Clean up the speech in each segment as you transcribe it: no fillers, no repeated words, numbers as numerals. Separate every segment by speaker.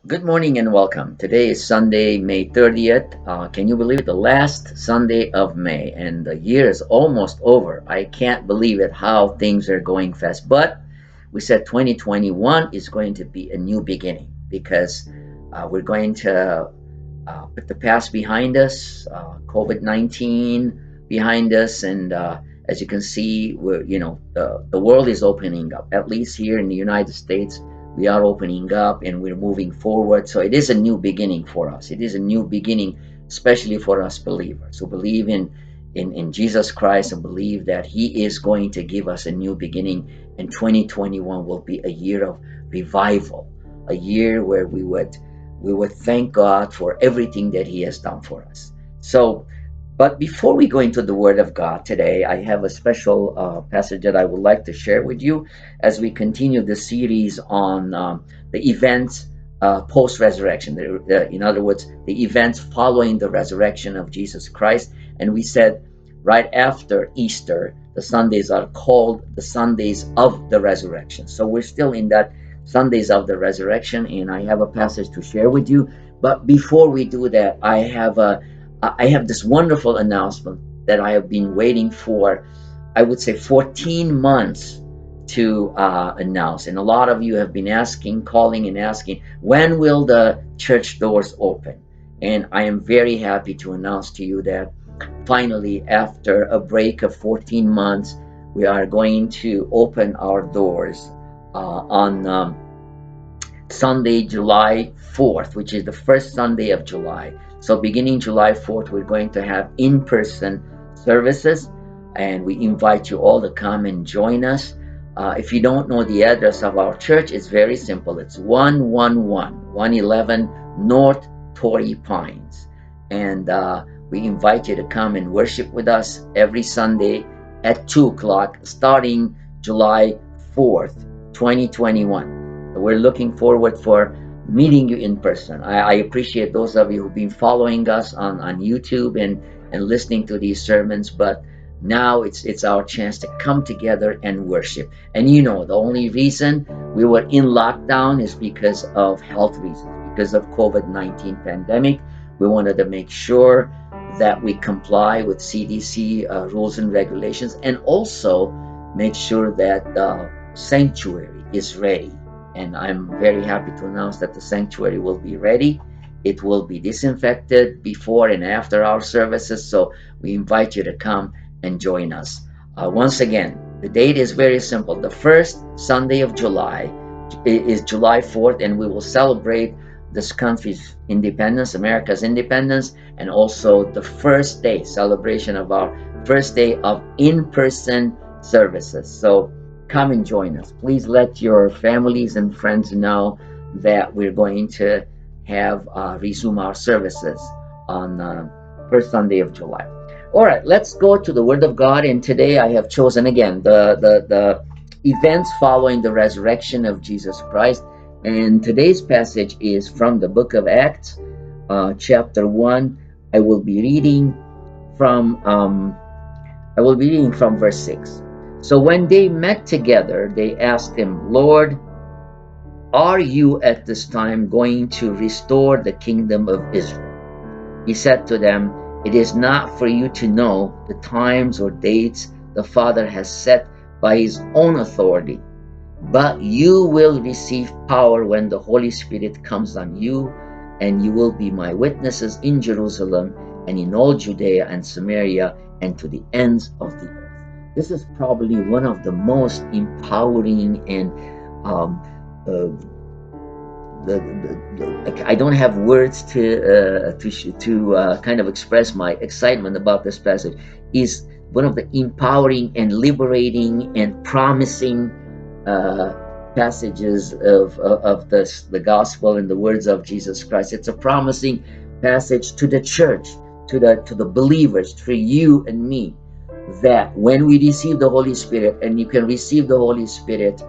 Speaker 1: Good morning and welcome. Today is Sunday, May 30th. Can you believe it? The last Sunday of May, and the year is almost over. I can't believe it how things are going fast. But we said 2021 is going to be a new beginning because we're going to put the past behind us, COVID-19 behind us, and as you can see, the world is opening up. At least here in the United States, we are opening up and we're moving forward. So it is a new beginning for us. It is a new beginning, especially for us believers who believe in Jesus Christ and believe that He is going to give us a new beginning. And 2021 will be a year of revival, a year where we would thank God for everything that He has done for us. So, but before we go into the Word of God today, I have a special passage that I would like to share with you as we continue the series on the events post resurrection. In other words, the events following the resurrection of Jesus Christ. And we said right after Easter, the Sundays are called the Sundays of the resurrection. So we're still in that Sundays of the resurrection, and I have a passage to share with you. But before we do that, I have this wonderful announcement that I have been waiting for, I would say 14 months to announce. And a lot of you have been asking, calling and asking, when will the church doors open? And I am very happy to announce to you that finally, after a break of 14 months, we are going to open our doors on Sunday, July 4th, which is the first Sunday of July. So beginning July 4th, we're going to have in-person services, and we invite you all to come and join us. If you don't know the address of our church, it's very simple. It's 111 North Torrey Pines. And we invite you to come and worship with us every Sunday at 2 o'clock, starting July 4th, 2021. We're looking forward for meeting you in person. I appreciate those of you who've been following us on YouTube and listening to these sermons, but now it's our chance to come together and worship. And the only reason we were in lockdown is because of health reasons, because of COVID-19 pandemic. We wanted to make sure that we comply with CDC rules and regulations, and also make sure that the sanctuary is ready. And I'm very happy to announce that the sanctuary will be ready. It will be disinfected before and after our services. So we invite you to come and join us. Once again, the date is very simple. The first Sunday of July is July 4th, and we will celebrate this country's independence, America's independence, and also the first day, celebration of our first day of in-person services. So come and join us. Please let your families and friends know that we're going to have resume our services on first Sunday of July. All right, let's go to the Word of God. And today I have chosen again the events following the resurrection of Jesus Christ. And today's passage is from the book of Acts, chapter 1. I will be reading from verse 6. So when they met together, they asked him, Lord, are you at this time going to restore the kingdom of Israel? He said to them, it is not for you to know the times or dates the Father has set by his own authority, but you will receive power when the Holy Spirit comes on you, and you will be my witnesses in Jerusalem and in all Judea and Samaria and to the ends of the earth. This is probably one of the most empowering and I don't have words to kind of express my excitement about this passage. Is one of the empowering and liberating and promising passages of the gospel and the words of Jesus Christ. It's a promising passage to the church, to the believers, to you and me, that when we receive the Holy Spirit, and you can receive the Holy Spirit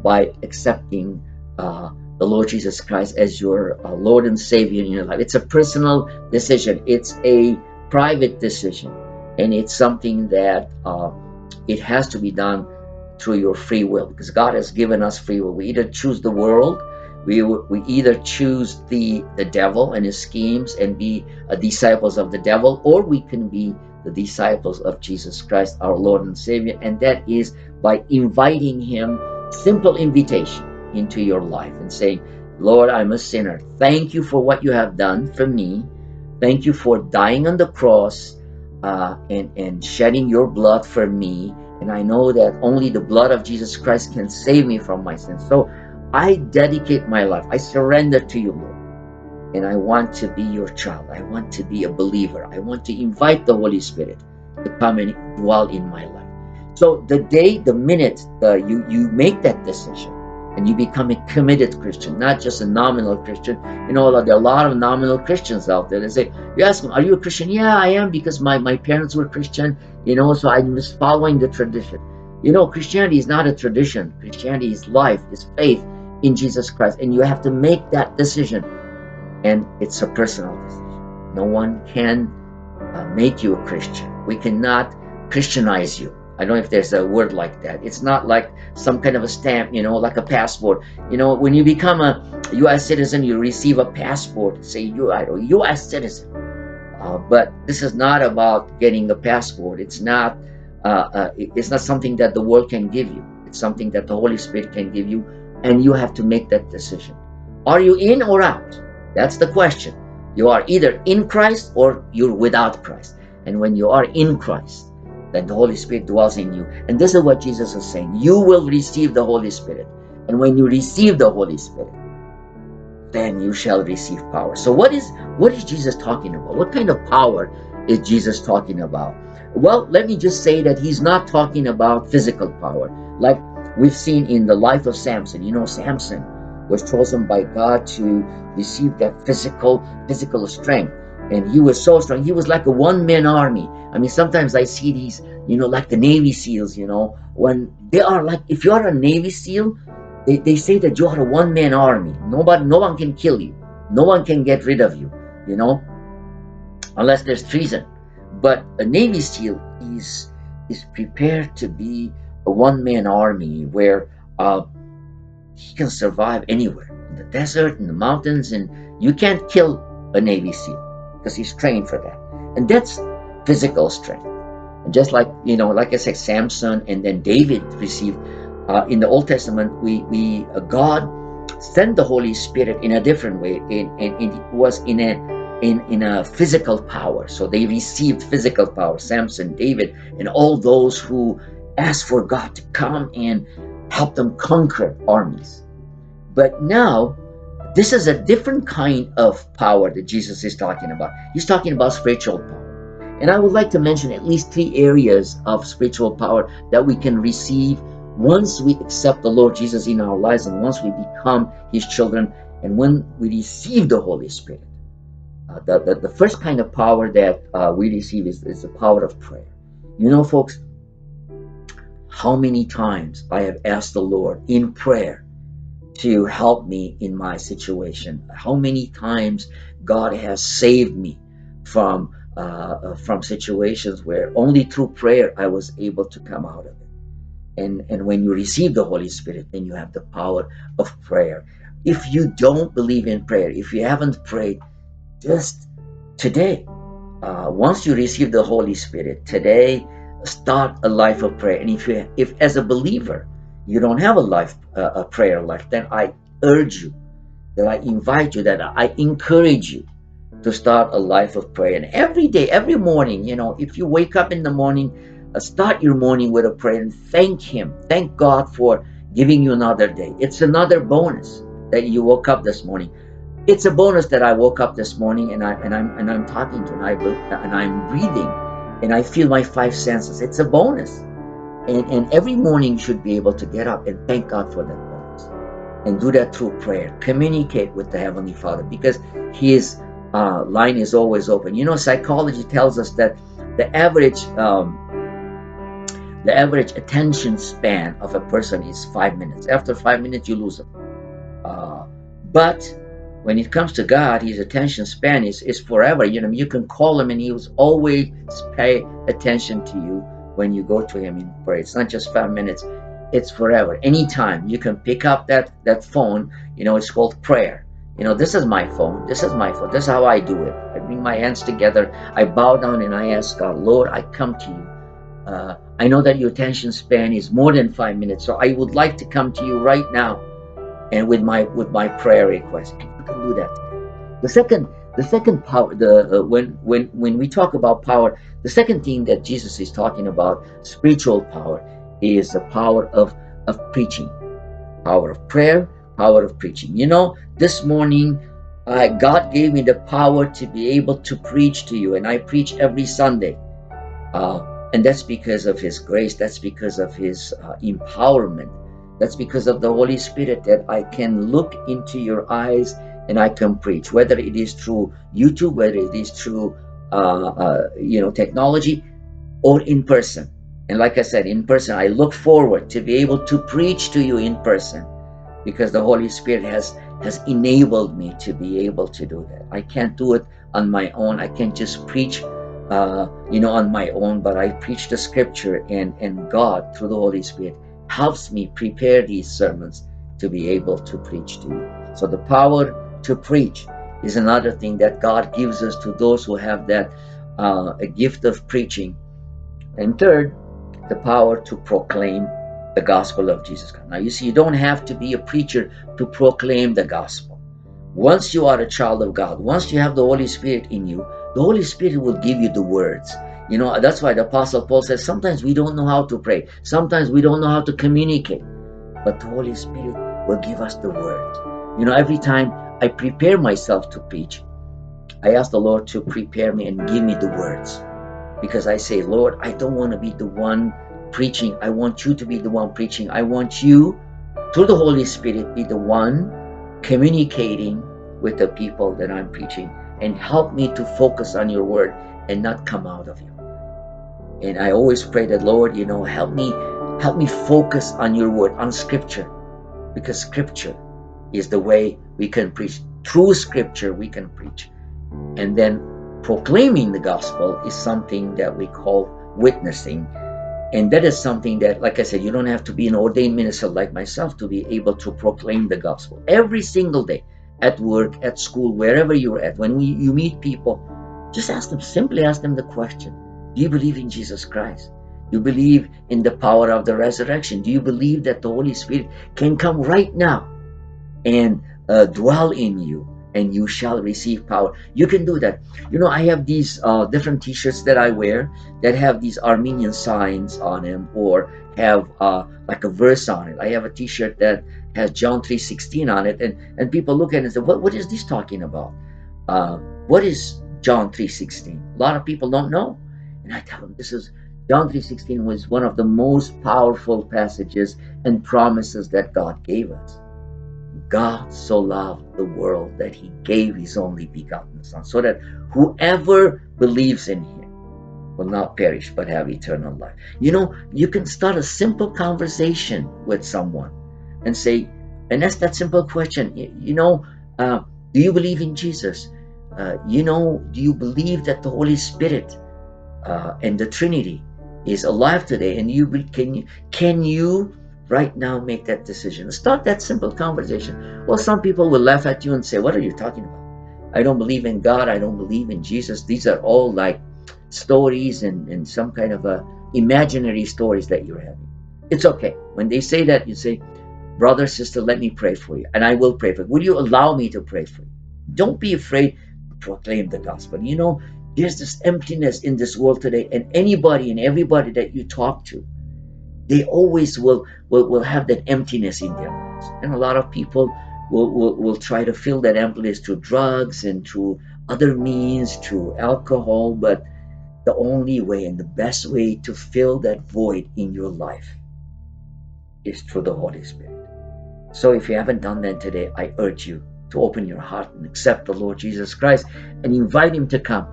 Speaker 1: by accepting the Lord Jesus Christ as your Lord and Savior in your life. It's a personal decision. It's a private decision, and it's something that it has to be done through your free will, because God has given us free will. We either choose the world, We either choose the devil and his schemes and be disciples of the devil, or we can be the disciples of Jesus Christ, our Lord and Savior, and that is by inviting him, simple invitation into your life and saying, Lord, I'm a sinner. Thank you for what you have done for me. Thank you for dying on the cross and shedding your blood for me. And I know that only the blood of Jesus Christ can save me from my sins. So I dedicate my life. I surrender to you, Lord. And I want to be your child. I want to be a believer. I want to invite the Holy Spirit to come and dwell in my life. So the day, the minute you make that decision and you become a committed Christian, not just a nominal Christian. You know, there are a lot of nominal Christians out there. They say, you ask them, are you a Christian? Yeah, I am, because my parents were Christian, you know, so I'm just following the tradition. You know, Christianity is not a tradition. Christianity is life, is faith in Jesus Christ. And you have to make that decision. And it's a personal decision. No one can make you a Christian. We cannot Christianize you. I don't know if there's a word like that. It's not like some kind of a stamp, you know, like a passport. You know, when you become a U.S. citizen, you receive a passport, say you are a U.S. citizen. But this is not about getting a passport. It's not something that the world can give you. It's something that the Holy Spirit can give you, and you have to make that decision. Are you in or out? That's the question. You are either in Christ or you're without Christ. And when you are in Christ, then the Holy Spirit dwells in you. And this is what Jesus is saying. You will receive the Holy Spirit. And when you receive the Holy Spirit, then you shall receive power. So what is Jesus talking about? What kind of power is Jesus talking about? Well, let me just say that he's not talking about physical power. Like we've seen in the life of Samson. You know, Samson was chosen by God to receive that physical strength. And he was so strong. He was like a one-man army. I mean, sometimes I see these, you know, like the Navy SEALs, you know, when they are like, if you are a Navy SEAL, they say that you are a one-man army. No one can kill you. No one can get rid of you, you know, unless there's treason. But a Navy SEAL is prepared to be a one-man army where he can survive anywhere, in the desert, in the mountains, and you can't kill a Navy SEAL because he's trained for that. And that's physical strength. And just like, you know, like I said, Samson and then David received in the Old Testament, God sent the Holy Spirit in a different way. It was in a physical power. So they received physical power. Samson, David, and all those who asked for God to come and help them conquer armies. But now, this is a different kind of power that Jesus is talking about. He's talking about spiritual power. And I would like to mention at least 3 areas of spiritual power that we can receive once we accept the Lord Jesus in our lives and once we become his children and when we receive the Holy Spirit. The first kind of power that we receive is the power of prayer. You know, folks, how many times I have asked the Lord in prayer to help me in my situation. How many times God has saved me from situations where only through prayer I was able to come out of it. And when you receive the Holy Spirit, then you have the power of prayer. If you don't believe in prayer, if you haven't prayed, just today, once you receive the Holy Spirit, today, start a life of prayer. And if as a believer, you don't have a prayer life, then I urge you, that I invite you, that I encourage you to start a life of prayer. And every day, every morning, you know, if you wake up in the morning, start your morning with a prayer and thank him. Thank God for giving you another day. It's another bonus that you woke up this morning. It's a bonus that I woke up this morning and I'm talking to and I'm breathing and I feel my 5 senses. It's a bonus. And every morning you should be able to get up and thank God for that bonus. And do that through prayer. Communicate with the Heavenly Father because his line is always open. You know, psychology tells us that the average attention span of a person is 5 minutes. After 5 minutes, you lose them. But when it comes to God, his attention span is forever. You know, you can call him and he will always pay attention to you when you go to him in prayer. It's not just 5 minutes. It's forever. Anytime you can pick up that phone. It's called prayer. This is my phone. This is my phone. This is how I do it. I bring my hands together. I bow down and I ask God, Lord, I come to you. I know that your attention span is more than 5 minutes, so I would like to come to you right now, and with my prayer request. And you can do that today. The second power, when we talk about power, the second thing that Jesus is talking about, spiritual power, is the power of preaching, power of prayer, power of preaching. This morning, God gave me the power to be able to preach to you, and I preach every Sunday. And that's because of His grace. That's because of His empowerment. That's because of the Holy Spirit, that I can look into your eyes and I can preach, whether it is through YouTube, whether it is through technology, or in person. And like I said, in person, I look forward to be able to preach to you in person, because the Holy Spirit has enabled me to be able to do that. I can't do it on my own. I can't just preach on my own, but I preach the scripture, and God, through the Holy Spirit, helps me prepare these sermons to be able to preach to you. So the power to preach is another thing that God gives us to those who have that a gift of preaching. And third, the power to proclaim the gospel of Jesus Christ. Now, you see, you don't have to be a preacher to proclaim the gospel. Once you are a child of God, once you have the Holy Spirit in you, the Holy Spirit will give you the words. That's why the Apostle Paul says, sometimes we don't know how to pray. Sometimes we don't know how to communicate. But the Holy Spirit will give us the words. Every time I prepare myself to preach, I ask the Lord to prepare me and give me the words. Because I say, Lord, I don't want to be the one preaching. I want you to be the one preaching. I want you, through the Holy Spirit, be the one communicating with the people that I'm preaching, and help me to focus on your word and not come out of your word. And I always pray that, Lord, help me focus on your word, on scripture, because scripture is the way we can preach. Through scripture we can preach. And then proclaiming the gospel is something that we call witnessing. And that is something that, like I said, you don't have to be an ordained minister like myself to be able to proclaim the gospel. Every single day, at work, at school, wherever you're at, when you meet people, just simply ask them the question, do you believe in Jesus Christ? Do you believe in the power of the resurrection? Do you believe that the Holy Spirit can come right now and dwell in you, and you shall receive power? You can do that. I have these different t-shirts that I wear that have these Armenian signs on them, or have like a verse on it. I have a t-shirt that has John 3:16 on it, and people look at it and say, what is this talking about? What is John 3:16? A lot of people don't know. And I tell them, this is John 3:16 was one of the most powerful passages and promises that God gave us. God so loved the world that He gave His only begotten Son, so that whoever believes in Him will not perish but have eternal life. You can start a simple conversation with someone and say, and ask that simple question, do you believe in Jesus? Do you believe that the Holy Spirit and the Trinity is alive today? And can you right now make that decision? Start that simple conversation. Well, some people will laugh at you and say, what are you talking about? I don't believe in God. I don't believe in Jesus. These are all like stories and some kind of imaginary stories that you're having. It's okay. When they say that, you say, brother, sister, let me pray for you, and I will pray for you. Will you allow me to pray for you? Don't be afraid to proclaim the gospel. There's this emptiness in this world today, and anybody and everybody that you talk to, they always will have that emptiness in their lives. And a lot of people will try to fill that emptiness through drugs and through other means, through alcohol. But the only way and the best way to fill that void in your life is through the Holy Spirit. So if you haven't done that today, I urge you to open your heart and accept the Lord Jesus Christ and invite Him to come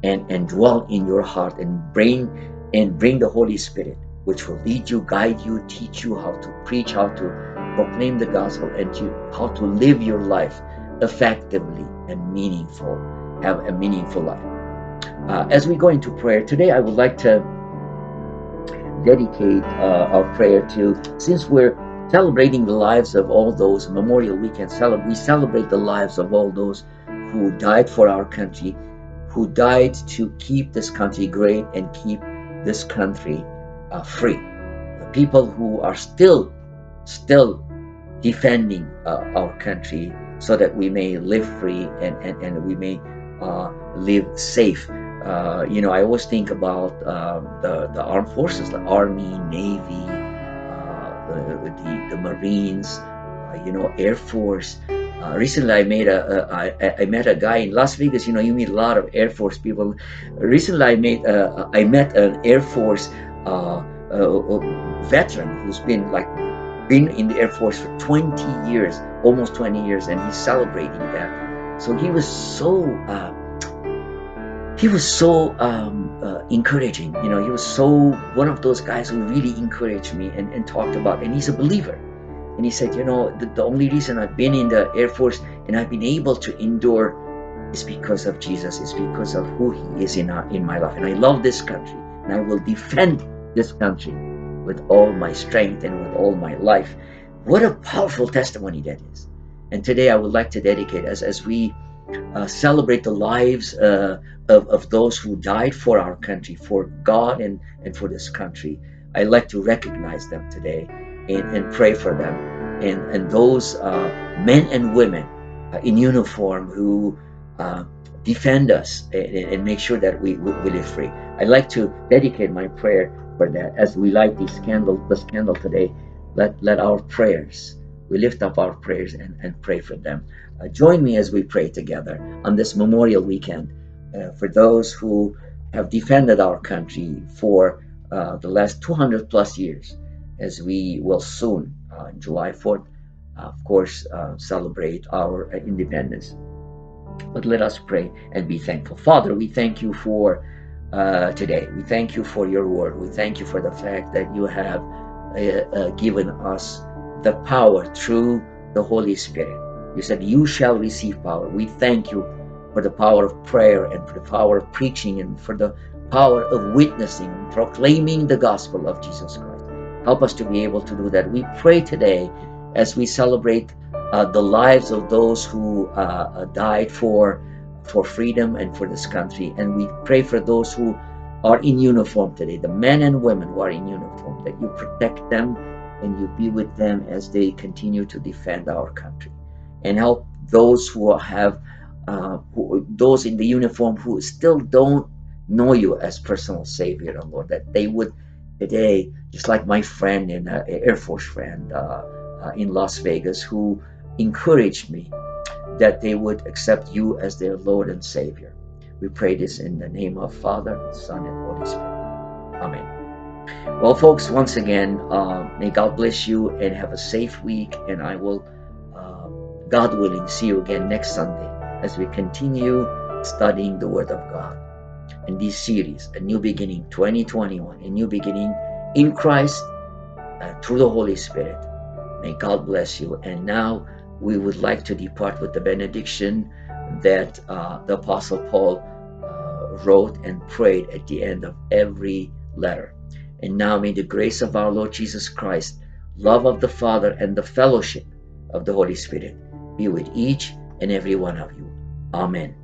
Speaker 1: and dwell in your heart, and bring the Holy Spirit, which will lead you, guide you, teach you how to preach, how to proclaim the gospel, and how to live your life effectively and have a meaningful life. As we go into prayer today, I would like to dedicate our prayer to, since we're celebrating the lives of all those Memorial Weekend, we celebrate the lives of all those who died for our country, who died to keep this country great and keep this country free. The people who are still defending our country so that we may live free and we may live safe. I always think about the armed forces, the Army, Navy, the Marines, Air Force. Recently, I met a guy in Las Vegas. You meet a lot of Air Force people. Recently, I met an Air Force veteran who's been in the Air Force for 20 years, almost 20 years, and he's celebrating that. So he was so encouraging. He was so one of those guys who really encouraged me and talked about, and he's a believer. And he said, the only reason I've been in the Air Force and I've been able to endure is because of Jesus. It's because of who he is in my life. And I love this country, and I will defend this country with all my strength and with all my life. What a powerful testimony that is. And today I would like to dedicate, as we celebrate the lives of those who died for our country, for God and for this country. I like to recognize them today and pray for them, and those men and women in uniform who defend us and make sure that we live free. I'd like to dedicate my prayer for that. As we light this candle today, let our prayers, we lift up our prayers and pray for them. Join me as we pray together on this Memorial Weekend for those who have defended our country for the last 200 plus years, as we will soon, July 4th, of course, celebrate our independence. But let us pray and be thankful. Father, we thank you for today. We thank you for your word. We thank you for the fact that you have given us the power through the Holy Spirit. You said, you shall receive power. We thank you for the power of prayer and for the power of preaching and for the power of witnessing, proclaiming the gospel of Jesus Christ. Help us to be able to do that. We pray today as we celebrate the lives of those who died for freedom and for this country. And we pray for those who are in uniform today, the men and women who are in uniform, that you protect them and you be with them as they continue to defend our country. And help those who have, those in the uniform who still don't know you as personal Savior, and Lord, that they would today, just like my friend and Air Force friend in Las Vegas, who encouraged me, that they would accept you as their Lord and Savior. We pray this in the name of Father, Son, and Holy Spirit. Amen. Well, folks, once again, may God bless you and have a safe week. And I will, God willing, see you again next Sunday as we continue studying the Word of God. In this series, A New Beginning 2021, a new beginning in Christ through the Holy Spirit. May God bless you. And now we would like to depart with the benediction that the Apostle Paul wrote and prayed at the end of every letter. And now may the grace of our Lord Jesus Christ, love of the Father, and the fellowship of the Holy Spirit be with each and every one of you. Amen.